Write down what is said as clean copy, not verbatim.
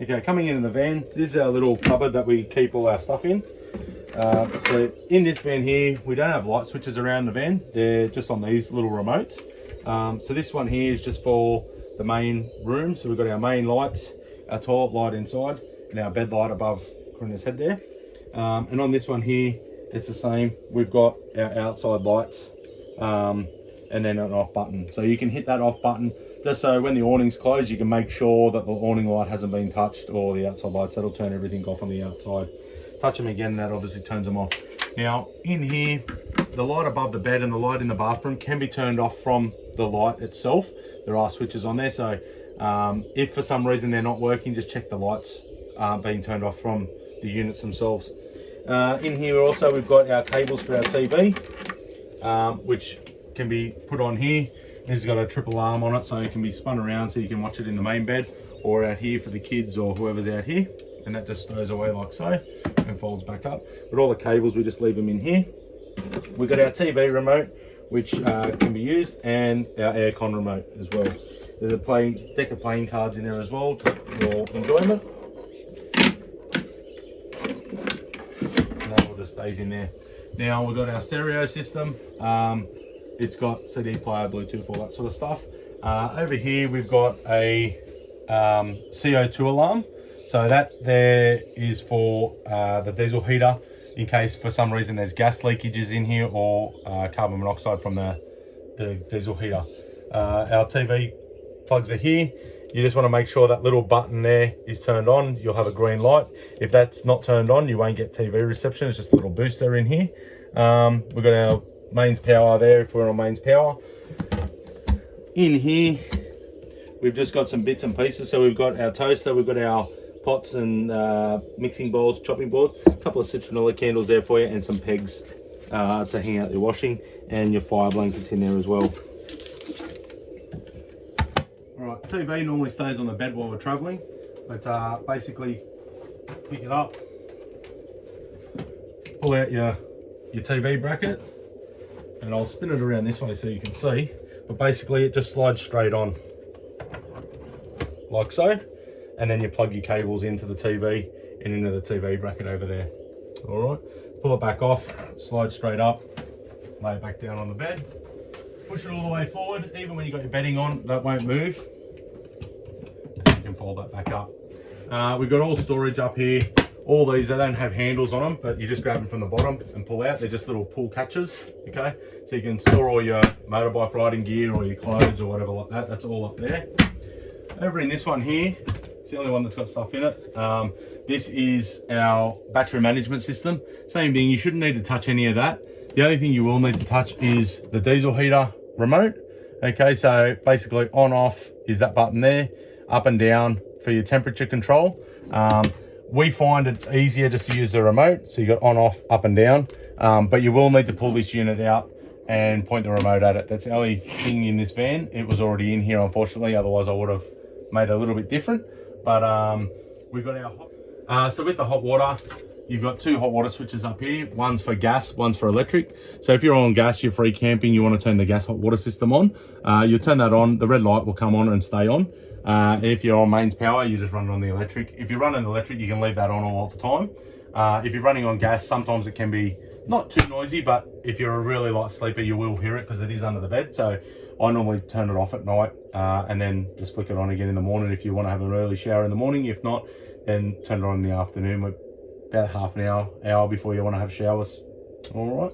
Okay, coming into the van, this is our little cupboard that we keep all our stuff in. So in this van here, we don't have light switches around the van. They're just on these little remotes. So this one here is just for the main room. So we've got our main lights, our toilet light inside, and our bed light above Corinna's head there. And on this one here, it's the same. We've got our outside lights and then an off button. So you can hit that off button just so when the awning's closed, you can make sure that the awning light hasn't been touched, or the outside lights. That'll turn everything off on the outside. Touch them again, that obviously turns them off. Now in here, the light above the bed and the light in the bathroom can be turned off from the light itself. There are switches on there, so if for some reason they're not working, just check the lights being turned off from the units themselves. In here also we've got our cables for our TV, which can be put on here. This has got a triple arm on it, so it can be spun around so you can watch it in the main bed or out here for the kids or whoever's out here. And that just stows away like so and folds back up. But all the cables, we just leave them in here. We've got our TV remote, which can be used, and our aircon remote as well. There's a deck of playing cards in there as well, just for your enjoyment. And that all just stays in there. Now we've got our stereo system. It's got CD player, Bluetooth, all that sort of stuff. Over here we've got a CO2 alarm. So that there is for the diesel heater, in case for some reason there's gas leakages in here or carbon monoxide from the diesel heater. Our TV plugs are here. You just want to make sure that little button there is turned on. You'll have a green light. If that's not turned on, you won't get TV reception. It's just a little booster in here. We've got our mains power there if we're on mains power. In here, we've just got some bits and pieces. So we've got our toaster, we've got our pots and mixing bowls, chopping board, a couple of citronella candles there for you, and some pegs to hang out your washing, and your fire blankets in there as well. Alright, TV normally stays on the bed while we're travelling, but basically pick it up, pull out your TV bracket, and I'll spin it around this way so you can see, but basically it just slides straight on like so. And then you plug your cables into the TV and into the TV bracket over there. All right, pull it back off, slide straight up, lay it back down on the bed, push it all the way forward. Even when you got your bedding on, that won't move. You can fold that back up. We've got all storage up here. All these, they don't have handles on them, but you just grab them from the bottom and pull out. They're just little pull catches, okay? So you can store all your motorbike riding gear or your clothes or whatever like that. That's all up there. Over in this one here, it's the only one that's got stuff in it. This is our battery management system. Same thing, you shouldn't need to touch any of that. The only thing you will need to touch is the diesel heater remote. Okay, so basically on off is that button there, up and down for your temperature control. We find it's easier just to use the remote. So you got on, off, up and down, but you will need to pull this unit out and point the remote at it. That's the only thing in this van. It was already in here, unfortunately, otherwise I would have made it a little bit different. But we've got our hot, so with the hot water, you've got two hot water switches up here. One's for gas, one's for electric. So if you're on gas, you're free camping, you want to turn the gas hot water system on, you'll turn that on, the red light will come on and stay on. If you're on mains power, you just run it on the electric. If you're running electric, you can leave that on all the time. If you're running on gas, sometimes it can be not too noisy, but if you're a really light sleeper, you will hear it because it is under the bed. So I normally turn it off at night and then just flick it on again in the morning if you want to have an early shower in the morning. If not, then turn it on in the afternoon, about half an hour before you want to have showers. All right.